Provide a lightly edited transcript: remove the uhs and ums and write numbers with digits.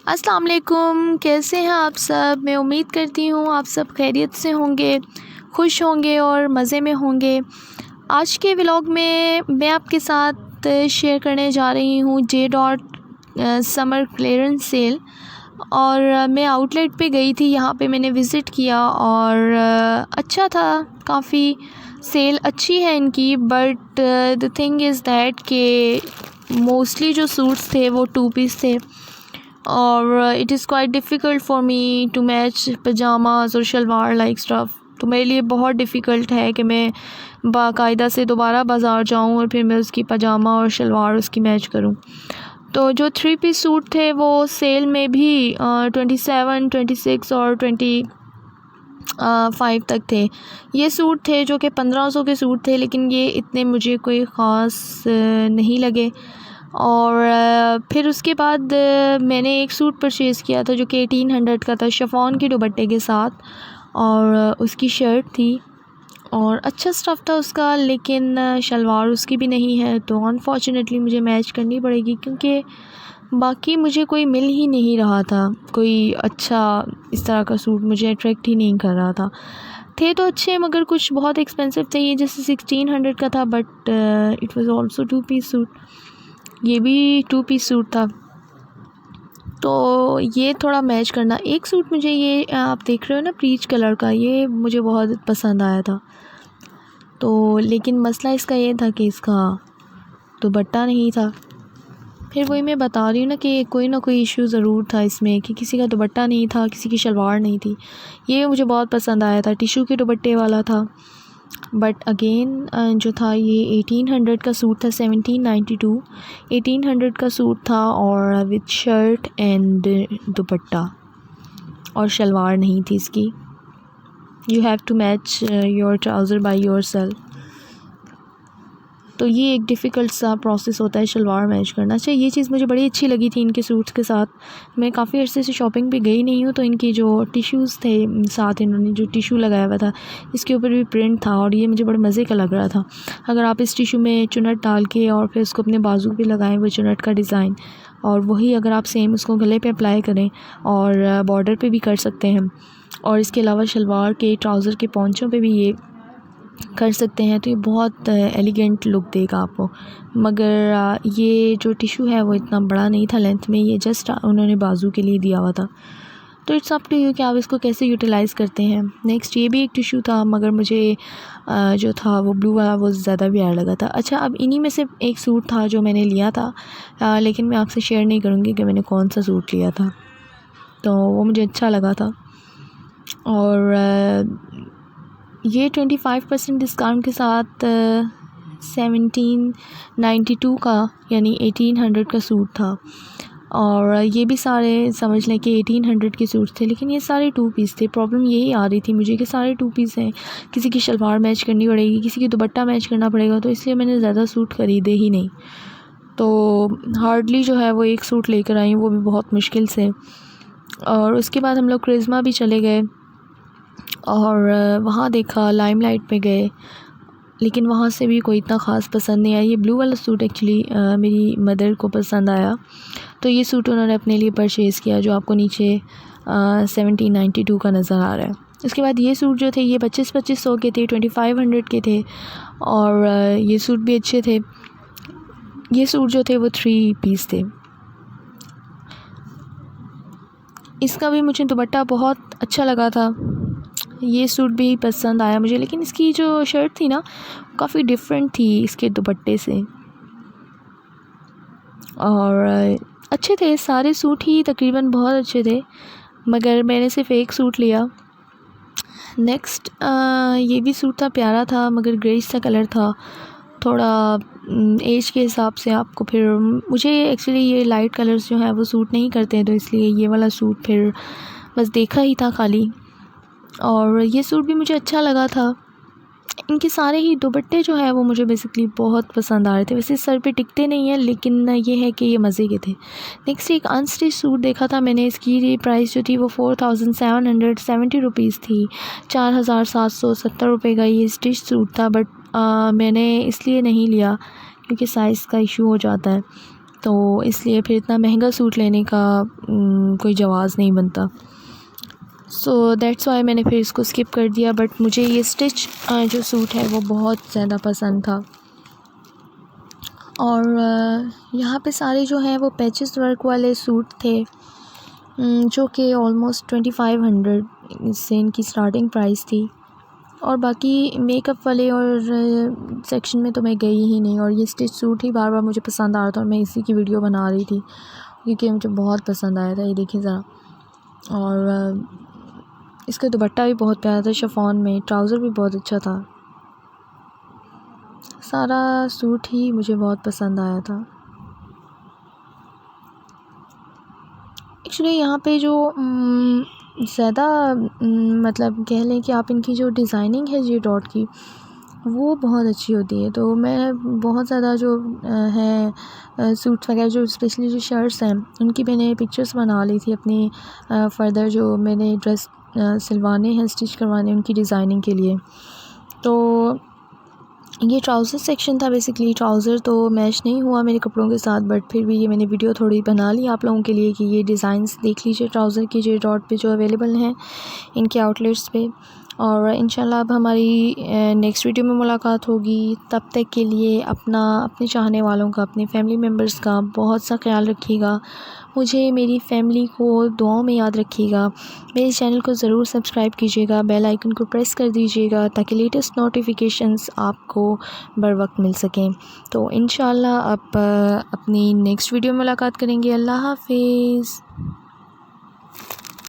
अस्सलाम वालेकुम, कैसे हैं आप सब। मैं उम्मीद करती हूँ आप सब खैरियत से होंगे, खुश होंगे और मज़े में होंगे। आज के व्लॉग में मैं आपके साथ शेयर करने जा रही हूँ J dot summer clearance sale. और मैं आउटलेट पे गई थी, यहाँ पे मैंने विज़िट किया और अच्छा था, काफ़ी सेल अच्छी है इनकी। But the thing is that कि मोस्टली जो सूट्स थे वो 2 पीस थे और it is quite difficult for me to match pyjamas और शलवार लाइक स्टफ़। तो मेरे लिए बहुत डिफ़िकल्ट है कि मैं बाकायदा से दोबारा बाज़ार जाऊँ और फिर मैं उसकी पजामा और शलवार उसकी मैच करूँ। तो जो 3 पीस सूट थे वो सेल में भी 27, 26 और 25 तक थे। ये सूट थे जो कि 1500 के सूट थे, लेकिन ये इतने मुझे कोई ख़ास नहीं लगे। और फिर उसके बाद मैंने एक सूट परचेज़ किया था जो कि 1800 का था, शिफॉन के दुपट्टे के साथ, और उसकी शर्ट थी और अच्छा स्टफ़ था उसका, लेकिन शलवार उसकी भी नहीं है। तो अनफॉर्चुनेटली मुझे मैच करनी पड़ेगी क्योंकि बाकी मुझे कोई मिल ही नहीं रहा था। कोई अच्छा इस तरह का सूट मुझे अट्रैक्ट ही नहीं कर रहा था। थे तो अच्छे मगर कुछ बहुत एक्सपेंसिव थे। ये जैसे 1600 का था, but it was also 2 piece suit. ये भी 2 पीस सूट था। तो ये थोड़ा मैच करना। एक सूट मुझे ये आप देख रहे हो ना पीच कलर का, ये मुझे बहुत पसंद आया था। तो लेकिन मसला इसका ये था कि इसका दुपट्टा नहीं था। फिर वही मैं बता रही हूँ ना कि कोई ना कोई इशू ज़रूर था इसमें कि किसी का दुपट्टा नहीं था, किसी की शलवार नहीं थी। ये मुझे बहुत पसंद आया था, टिशू के दुपट्टे वाला था। बट अगेन जो था ये 1800 का सूट था, 1792 1800 का सूट था और विद शर्ट एंड दुपट्टा, और शलवार नहीं थी इसकी। You have to match your trouser by yourself. तो ये एक डिफ़िकल्ट सा प्रोसेस होता है शलवार मैच करना। अच्छा, ये चीज़ मुझे बड़ी अच्छी लगी थी इनके सूट्स के साथ। मैं काफ़ी अर्से से शॉपिंग पे गई नहीं हूँ, तो इनकी जो टिश्यूज़ थे साथ, इन्होंने जो टिशू लगाया हुआ था इसके ऊपर भी प्रिंट था और ये मुझे बड़े मज़े का लग रहा था। अगर आप इस टिशू में चुन्नट डाल के और फिर उसको अपने बाजू पे लगाएं, वो चुन्नट का डिज़ाइन, और वही अगर आप सेम उसको गले पे अप्लाई करें और बॉर्डर पे भी कर सकते हैं, और इसके अलावा शलवार के ट्राउज़र के पॉन्चों पे भी ये कर सकते हैं, तो ये बहुत एलिगेंट लुक देगा आपको। मगर ये जो टिशू है वो इतना बड़ा नहीं था लेंथ में, ये जस्ट उन्होंने बाजू के लिए दिया हुआ था। तो इट्स अप टू यू कि आप इसको कैसे यूटिलाइज़ करते हैं। नेक्स्ट ये भी एक टिशू था, मगर मुझे जो था वो ब्लू वाला वो ज़्यादा प्यारा लगा था। अच्छा, अब इन्हीं में से एक सूट था जो मैंने लिया था, लेकिन मैं आपसे शेयर नहीं करूँगी कि मैंने कौन सा सूट लिया था। तो वो मुझे अच्छा लगा था और ये 25% डिस्काउंट के साथ 1792 का यानी 1800 का सूट था। और ये भी सारे समझ लें कि 1800 के सूट थे, लेकिन ये सारे 2 पीस थे। प्रॉब्लम यही आ रही थी मुझे कि सारे 2 पीस हैं, किसी की शलवार मैच करनी पड़ेगी, किसी की दुपट्टा मैच करना पड़ेगा, तो इसलिए मैंने ज़्यादा सूट ख़रीदे ही नहीं। तो हार्डली जो है वो एक सूट लेकर आई, वो भी बहुत मुश्किल से। और उसके बाद हम लोग क्रिज़्मा भी चले गए और वहाँ देखा, लाइमलाइट पे गए, लेकिन वहाँ से भी कोई इतना ख़ास पसंद नहीं आया। ये ब्लू वाला सूट एक्चुअली मेरी मदर को पसंद आया, तो ये सूट उन्होंने अपने लिए परचेज़ किया, जो आपको नीचे 1792 का नज़र आ रहा है। उसके बाद ये सूट जो थे ये 2500 के थे, 2500 के थे, और ये सूट भी अच्छे थे। ये सूट जो थे वो 3 पीस थे। इसका भी मुझे दुपट्टा बहुत अच्छा लगा था, ये सूट भी पसंद आया मुझे, लेकिन इसकी जो शर्ट थी ना काफ़ी डिफरेंट थी इसके दुपट्टे से। और अच्छे थे सारे सूट ही तकरीबन, बहुत अच्छे थे, मगर मैंने सिर्फ एक सूट लिया। नेक्स्ट ये भी सूट था, प्यारा था, मगर ग्रेइश सा कलर था, थोड़ा एज के हिसाब से आपको। फिर मुझे एक्चुअली ये लाइट कलर्स जो हैं वो सूट नहीं करते हैं, तो इसलिए ये वाला सूट फिर बस देखा ही था खाली। और ये सूट भी मुझे अच्छा लगा था। इनके सारे ही दुपट्टे जो है वो मुझे बेसिकली बहुत पसंद आ रहे थे। वैसे सर पे टिकते नहीं हैं, लेकिन ये है कि ये मज़े के थे। नेक्स्ट एक अनस्टिच सूट देखा था मैंने, इसकी प्राइस जो थी वो 4770 रुपीज़ थी। 4770 रुपये का ये स्टिच सूट था, बट मैंने इसलिए नहीं लिया क्योंकि साइज़ का इशू हो जाता है। तो इसलिए फिर इतना महंगा सूट लेने का कोई जवाज़ नहीं बनता। सो दैट्स वाई मैंने फिर इसको स्किप कर दिया। बट मुझे ये स्टिच जो सूट है वो बहुत ज़्यादा पसंद था। और यहाँ पे सारे जो हैं वो पैचेस वर्क वाले सूट थे, जो कि ऑलमोस्ट 2500 से इनकी स्टार्टिंग प्राइस थी। और बाकी मेकअप वाले और सेक्शन में तो मैं गई ही नहीं। और ये स्टिच सूट ही बार बार मुझे पसंद आ रहा था और मैं इसी की वीडियो बना रही थी क्योंकि मुझे बहुत पसंद आया था। ये देखिए ज़रा, और इसका दुपट्टा भी बहुत प्यारा था शिफॉन में, ट्राउज़र भी बहुत अच्छा था। सारा सूट ही मुझे बहुत पसंद आया था। एक्चुअली यहाँ पे जो ज़्यादा मतलब कह लें कि आप इनकी जो डिज़ाइनिंग है जी डॉट की, वो बहुत अच्छी होती है। तो मैं बहुत ज़्यादा जो है सूट्स वगैरह जो स्पेशली जो शर्ट्स हैं उनकी मैंने पिक्चर्स बना ली थी अपनी फ़र्दर जो मैंने ड्रेस सिलवाने हैं, स्टिच करवाने, उनकी डिज़ाइनिंग के लिए। तो ये ट्राउज़र सेक्शन था। बेसिकली ट्राउज़र तो मैच नहीं हुआ मेरे कपड़ों के साथ, बट फिर भी ये मैंने वीडियो थोड़ी बना ली आप लोगों के लिए कि ये डिज़ाइंस देख लीजिए ट्राउज़र की जे डॉट पे जो अवेलेबल हैं इनके आउटलेट्स पे। और इंशाल्लाह अब हमारी नेक्स्ट वीडियो में मुलाकात होगी। तब तक के लिए अपने चाहने वालों का, अपने फैमिली मेम्बर्स का बहुत सा ख्याल रखिएगा। मुझे, मेरी फैमिली को दुआओं में याद रखिएगा। मेरे चैनल को ज़रूर सब्सक्राइब कीजिएगा, बेल आइकन को प्रेस कर दीजिएगा ताकि लेटेस्ट नोटिफिकेशंस आपको बर वक्त मिल सकें। तो इंशाल्लाह अब अपनी नेक्स्ट वीडियो में मुलाकात करेंगे। अल्लाह हाफ़िज़।